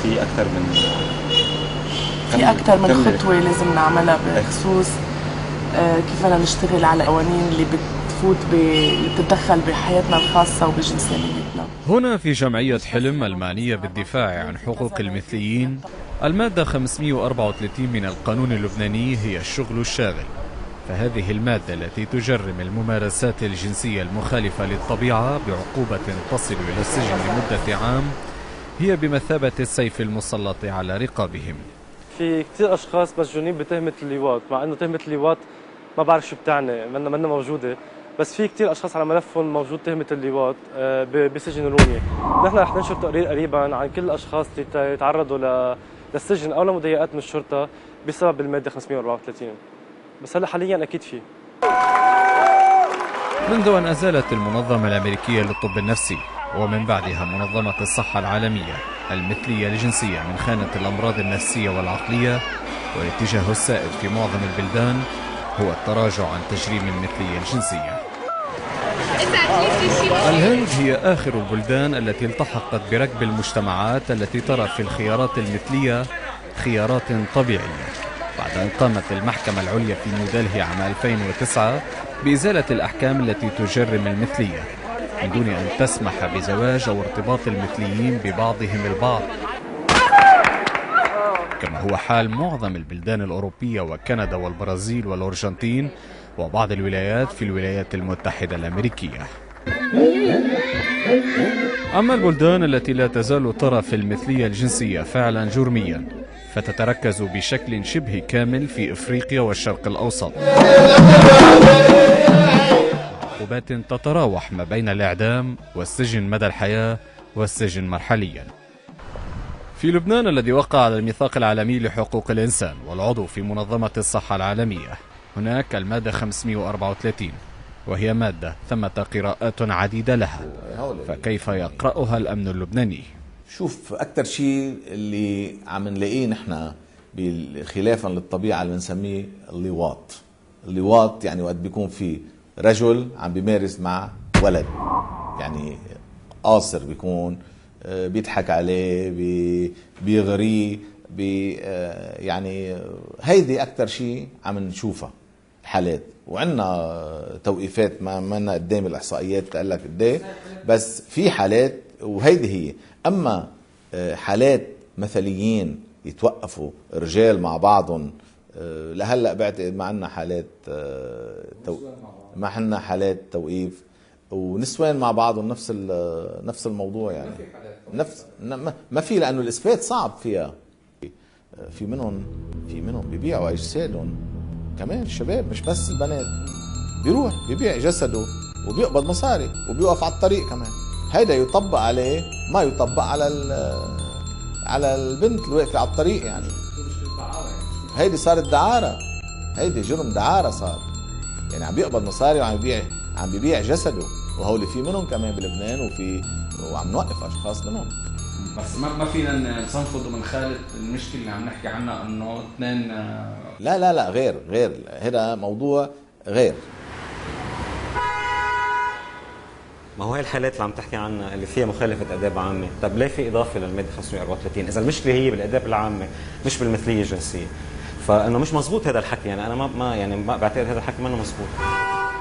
في أكثر من خطوة لازم نعملها بخصوص كيف بدنا نشتغل على القوانين اللي اللي بتتدخل بحياتنا الخاصة وبجنسانيتنا. هنا في جمعية حلم المعنية بالدفاع عن حقوق المثليين، المادة 534 من القانون اللبناني هي الشغل الشاغل. فهذه المادة التي تجرم الممارسات الجنسية المخالفة للطبيعة بعقوبة تصل إلى السجن لمدة عام هي بمثابة السيف المسلط على رقابهم. في كثير أشخاص مسجونين بتهمة اللواط، مع إنه تهمة اللواط ما بعرف شو بتعني، منا موجودة، بس في كثير أشخاص على ملفهم موجود تهمة اللواط بسجن رومية. نحن رح ننشر تقرير قريبا عن كل الأشخاص اللي تعرضوا للسجن أو لمضايقات من الشرطة بسبب المادة 534. بس هلا حاليا أكيد في. منذ أن أزالت المنظمة الأمريكية للطب النفسي ومن بعدها منظمة الصحة العالمية المثلية الجنسية من خانة الأمراض النفسية والعقلية، والاتجاه السائد في معظم البلدان هو التراجع عن تجريم المثلية الجنسية. الهند هي آخر البلدان التي التحقت بركب المجتمعات التي ترى في الخيارات المثلية خيارات طبيعية، بعد أن قامت المحكمة العليا في نيودلهي عام 2009 بإزالة الأحكام التي تجرم المثلية من دون أن تسمح بزواج أو ارتباط المثليين ببعضهم البعض، كما هو حال معظم البلدان الأوروبية وكندا والبرازيل والأرجنتين وبعض الولايات في الولايات المتحدة الأمريكية. أما البلدان التي لا تزال ترى في المثلية الجنسية فعلا جرميا فتتركز بشكل شبه كامل في إفريقيا والشرق الأوسط، عقوبات تتراوح ما بين الإعدام والسجن مدى الحياة والسجن مرحليا. في لبنان الذي وقع على الميثاق العالمي لحقوق الإنسان والعضو في منظمة الصحة العالمية، هناك المادة 534 وهي مادة ثمة قراءات عديدة لها، فكيف يقرأها الأمن اللبناني؟ شوف، أكثر شيء اللي عم نلاقيه نحن خلافا للطبيعة اللي بنسميه اللواط. اللواط يعني وقت بيكون في رجل عم بيمارس مع ولد، يعني قاصر، بيكون بيضحك عليه، بيغريه، يعني هيدي أكثر شيء عم نشوفها حالات، وعندنا توقيفات ما لنا قدام الإحصائيات تقول لك قد ايه، بس في حالات وهيدي هي. أما حالات مثليين يتوقفوا رجال مع بعضهم، لهلا بعتقد ما عندنا حالات ما عندنا حالات توقيف، ونسوان مع بعضهم نفس الموضوع، يعني ما في، لانه الاثبات صعب فيها. في منهم بيبيعوا اجسادهم كمان، الشباب مش بس البنات، بيروح بيبيع جسده وبيقبض مصاري وبيوقف على الطريق كمان. هيدا يطبق عليه، ما يطبق على البنت اللي واقفه على الطريق. يعني هيدي صارت دعاره، هيدي جرم دعاره صار، يعني عم بيقبض مصاري وعم بيبيع جسده، وهول في منهم كمان بلبنان، وعم نوقف اشخاص منهم. بس ما فينا نصنفض ومن خالة المشكله اللي عم نحكي عنها انه اثنين. لا غير هذا موضوع غير. ما هو هي الحالات اللي عم تحكي عنها اللي فيها مخالفه اداب عامه، طب ليه في اضافه للماده 534 اذا المشكله هي بالاداب العامه مش بالمثليه الجنسيه؟ فانه مش مزبوط هذا الحكي، يعني انا ما بعتقد هذا الحكي منه مزبوط.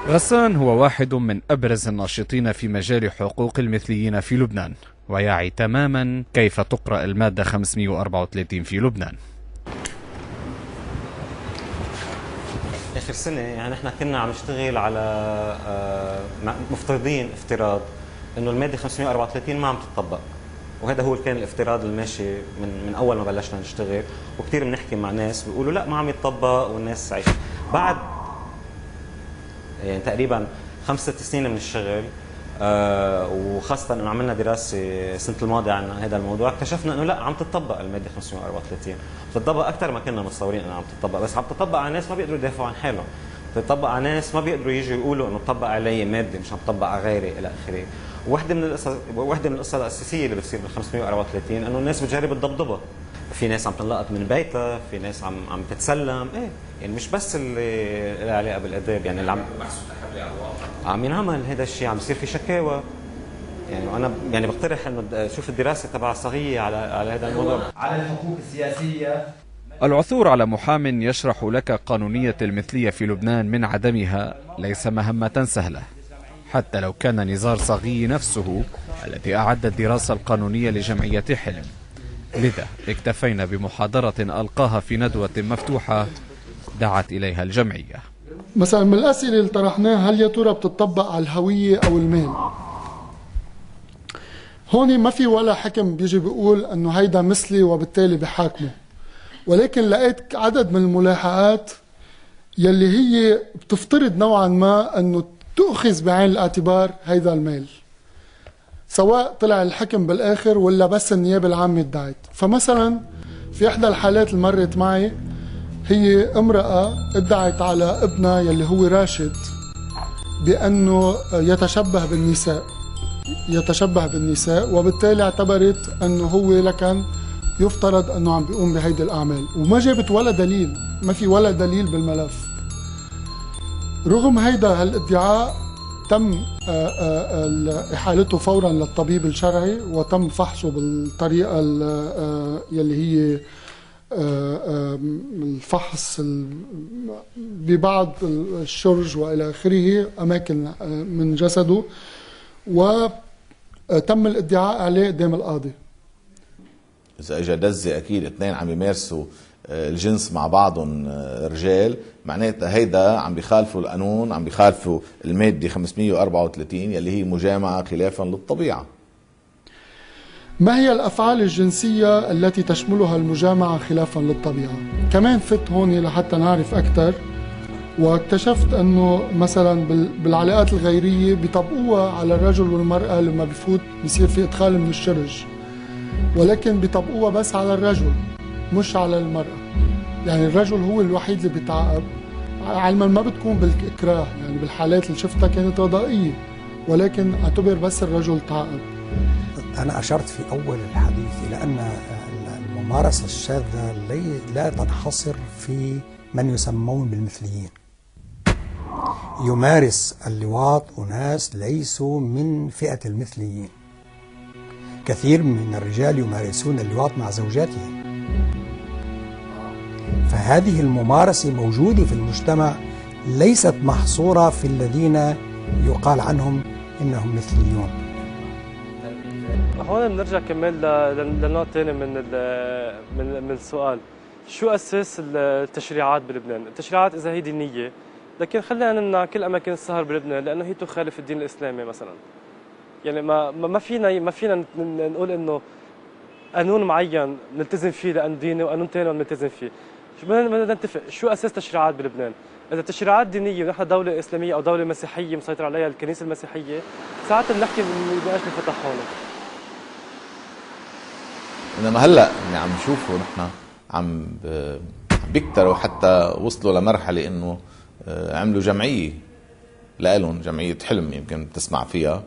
غسان هو واحد من أبرز الناشطين في مجال حقوق المثليين في لبنان، ويعي تماما كيف تقرأ المادة 534 في لبنان. آخر سنة يعني نحن كنا عم نشتغل على مفترضين افتراض إنه المادة 534 ما عم تطبق، وهذا هو كان الافتراض الماشي من أول ما بلشنا نشتغل، وكثير بنحكي مع ناس بيقولوا لا ما عم يتطبق والناس عايشة. بعد يعني تقريبا 5-6 سنين من الشغل، وخاصة انه عملنا دراسة السنة الماضية عن هذا الموضوع، اكتشفنا انه لا عم تطبق المادة 534، بتطبق اكثر ما كنا متصورين انها عم تطبق، بس عم تطبق على ناس ما بيقدروا يدافعوا عن حالهم، بتطبق على ناس ما بيقدروا يجوا يقولوا انه تطبق علي مادة مش عم تطبق على غيري الى اخره. وحده من القصص الاساسية اللي بتصير بال 534 انه الناس بتجرب تضبضبها، في ناس عم تنلقط من بيتها، في ناس عم تتسلم، يعني مش بس اللي علاقة بالاداب، يعني اللي عم ينعمل هذا الشيء، عم يصير في شكاوى، يعني وانا يعني بقترح انه شوف الدراسه تبع صغيه على هذا الموضوع. على الحقوق السياسيه. العثور على محام يشرح لك قانونية المثلية في لبنان من عدمها ليس مهمة سهلة، حتى لو كان نزار صغي نفسه الذي أعد الدراسة القانونية لجمعية حلم. لذا اكتفينا بمحاضرة ألقاها في ندوة مفتوحة دعت إليها الجمعية. مثلا من الأسئلة اللي طرحناها، هل يا ترى بتطبق على الهوية أو المال؟ هون ما في ولا حكم بيجي بيقول أنه هيدا مثلي وبالتالي بحاكمه، ولكن لقيت عدد من الملاحقات يلي هي بتفترض نوعا ما أنه تأخذ بعين الاعتبار هيدا المال، سواء طلع الحكم بالآخر ولا بس النيابة العامة ادعت. فمثلا في إحدى الحالات اللي مرت معي، هي امرأة ادعت على ابنها يلي هو راشد بأنه يتشبه بالنساء، وبالتالي اعتبرت أنه هو لكن يفترض أنه عم بيقوم بهيدي الأعمال، وما جابت ولا دليل، ما في ولا دليل بالملف. رغم هيدا هالادعاء تم إحالته فورا للطبيب الشرعي، وتم فحصه بالطريقة يلي هي الفحص ببعض الشرج وإلى آخره أماكن من جسده، وتم الادعاء عليه قدام القاضي. إذا إجا دزة أكيد اثنين عم يمارسوا الجنس مع بعضهم رجال، معناتها هيدا عم بيخالفوا القانون، عم بيخالفوا المادة 534 يلي هي مجامعة خلافا للطبيعة. ما هي الأفعال الجنسية التي تشملها المجامعة خلافا للطبيعة؟ كمان فت هون لحتى نعرف أكثر، واكتشفت أنه مثلا بالعلاقات الغيرية بيطبقوها على الرجل والمرأة لما بيصير في إدخال من الشرج، ولكن بيطبقوها بس على الرجل مش على المرأة. يعني الرجل هو الوحيد اللي بيتعاقب، علما ما بتكون بالإكراه، يعني بالحالات اللي شفتها كانت رضائية، ولكن اعتبر بس الرجل تعاقب. أنا أشرت في أول الحديث إلى أن الممارسة الشاذة لا تنحصر في من يسمون بالمثليين. يمارس اللواط أناس ليسوا من فئة المثليين. كثير من الرجال يمارسون اللواط مع زوجاتهم، فهذه الممارسة موجودة في المجتمع، ليست محصورة في الذين يقال عنهم إنهم مثليون. هون بنرجع كمان لنوع ثاني من السؤال، شو اساس التشريعات بلبنان؟ التشريعات اذا هي دينيه، لكن خلينا نمنع كل اماكن السهر بلبنان لانه هي تخالف الدين الاسلامي مثلا. يعني ما فينا نقول انه قانون معين نلتزم فيه لانه ديني وقانون ثاني نلتزم فيه. بدنا نتفق شو اساس التشريعات بلبنان؟ اذا التشريعات دينيه ونحن دوله اسلاميه او دوله مسيحيه مسيطر عليها الكنيسه المسيحيه، ساعتها بنحكي بدناش نفتح هون. انما هلا اللي عم نشوفه نحن عم بيكتروا، حتى وصلوا لمرحله انه عملوا جمعيه لهم، جمعيه حلم يمكن بتسمع فيها،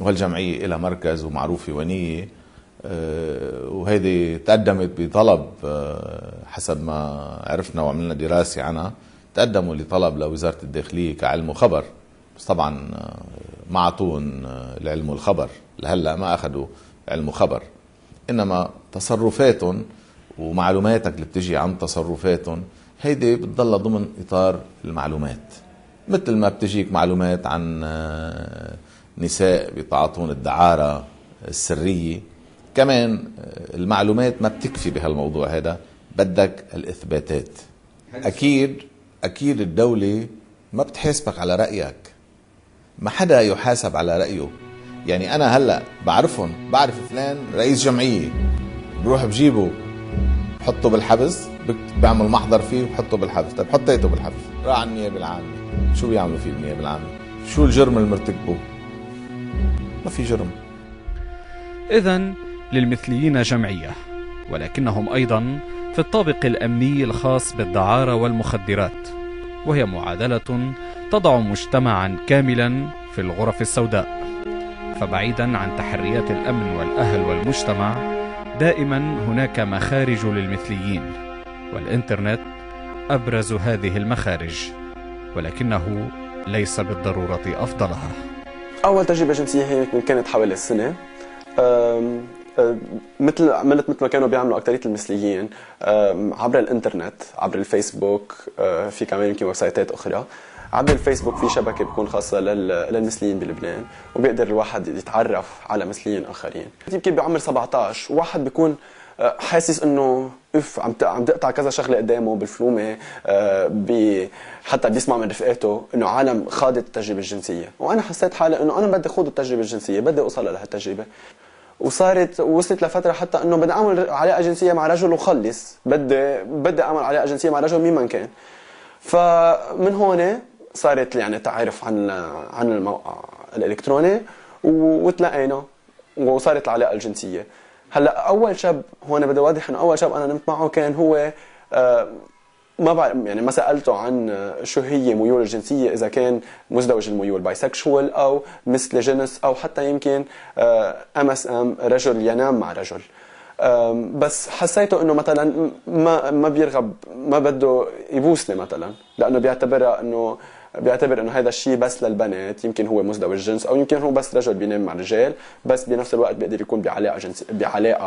وهالجمعيه لها مركز ومعروفه ونيه، وهيدي تقدمت بطلب حسب ما عرفنا وعملنا دراسه عنها، تقدموا لطلب لوزاره الداخليه كعلم وخبر، بس طبعا ما عطوهم العلم والخبر، لهلا ما اخذوا علم وخبر، انما تصرفاتهم ومعلوماتك اللي بتجي عن تصرفاتهم هيدي بتضل ضمن اطار المعلومات. مثل ما بتجيك معلومات عن نساء بيتعاطون الدعارة السرية، كمان المعلومات ما بتكفي بهالموضوع هذا، بدك الاثباتات. اكيد الدولة ما بتحاسبك على رأيك، ما حدا يحاسب على رأيه. يعني انا هلا بعرف فلان رئيس جمعيه، بروح بجيبه بحطه بالحبس، بعمل محضر فيه وبحطه بالحبس. طيب حطيته بالحبس، راح على النيابه العامه، شو بيعملوا فيه بالنيابه العامه؟ شو الجرم اللي مرتكبه؟ ما في جرم. إذن للمثليين جمعية، ولكنهم أيضا في الطابق الأمني الخاص بالدعارة والمخدرات، وهي معادلة تضع مجتمعا كاملا في الغرف السوداء. فبعيدا عن تحريات الأمن والأهل والمجتمع، دائما هناك مخارج للمثليين، والإنترنت أبرز هذه المخارج، ولكنه ليس بالضرورة أفضلها. اول تجربه جنسيه هي كانت حوالي السنه. مثل ما كانوا بيعملوا اكثريه المثليين عبر الانترنت، عبر الفيسبوك، في كمان يمكن ويب سايتات اخرى. عبر الفيسبوك في شبكه بتكون خاصه للمثليين بلبنان، وبيقدر الواحد يتعرف على مثليين اخرين. يمكن بعمر 17 واحد بيكون حاسس انه عم تقطع كذا شغله قدامه بالفلومه، حتى بيسمع من رفقاته انه عالم خاضت التجربه الجنسيه، وانا حسيت حالي انه انا بدي خوض التجربه الجنسيه، بدي اوصل لهالتجربه. وصلت لفتره حتى انه بدي اعمل علاقه جنسيه مع رجل وخلص، بدي اعمل علاقه جنسيه مع رجل مين ما كان. فمن هون صارت يعني تعرف عن الموقع الالكتروني، وتلاقينا وصارت العلاقه الجنسيه. هلا اول شاب هون بدي اوضح انه اول شاب انا نمت معه كان هو ما بعرف، يعني ما سالته عن شو هي ميول الجنسيه، اذا كان مزدوج الميول بايسكشوال او مثل جنس او حتى يمكن MSM رجل ينام مع رجل. بس حسيته انه مثلا ما بيرغب، ما بده يبوسني مثلا، لانه بيعتبر انه هذا الشيء بس للبنات، يمكن هو مزدوج الجنس او يمكن هو بس رجل بينام مع رجال، بس بنفس الوقت بيقدر يكون بعلاقه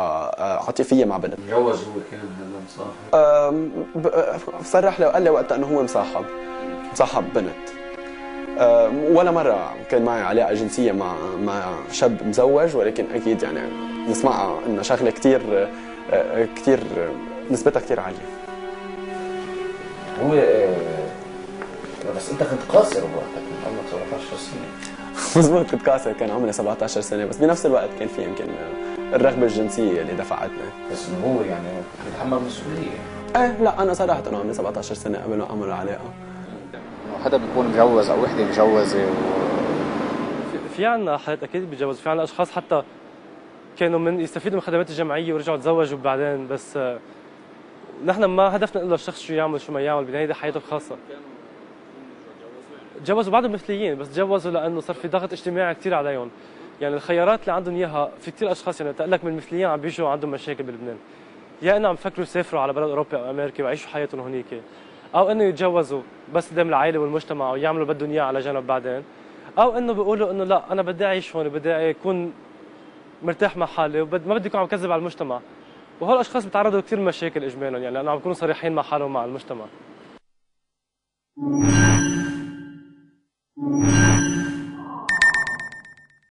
عاطفيه مع بنت. تجوز هو كان مصاحب؟ صرح لي وقال لي وقتها انه هو مصاحب بنت. ولا مره كان معي علاقه جنسيه مع شاب مزوج، ولكن اكيد يعني نسمعها انه شغله كثير نسبتها كثير عاليه. هو بس انت كنت قاصر بوقتك، من عمرك 17 سنه. مزبوط، كنت قاصر، كان عمري 17 سنه، بس بنفس الوقت كان في يمكن الرغبه الجنسيه اللي دفعتنا. بس انه هو يعني بيتحمل مسؤوليه. ايه لا، انا صراحه انا عمري 17 سنه قبل ما اعمل العلاقه. حدا بيكون مجوز او وحده مجوزه في عنا حالات اكيد بيتجوزوا، في عنا اشخاص حتى كانوا يستفيدوا من خدمات الجمعيه ورجعوا تزوجوا بعدين. بس نحن ما هدفنا الا الشخص شو يعمل شو ما يعمل، بالنهايه حياته الخاصه. تجوزوا بعض المثليين، بس تجوزوا لانه صار في ضغط اجتماعي كثير عليهم. يعني الخيارات اللي عندهم اياها، في كثير اشخاص يعني تقول لك من المثليين عم بيجوا عندهم مشاكل بلبنان، يا انه عم يفكروا يسافروا على بلد اوروبي او امريكا ويعيشوا حياتهم هونيك، او انه يتجوزوا بس قدام العائله والمجتمع ويعملوا بدهم اياه على جنب بعدين، او انه بيقولوا انه لا انا بدي اعيش هون، بدي اكون مرتاح مع حالي وما بدي اكون عم كذب على المجتمع. وهول الاشخاص بيتعرضوا لكثير مشاكل اجمالا، يعني لانه عم بيكونوا صريحين مع حالهم ومع المجتمع.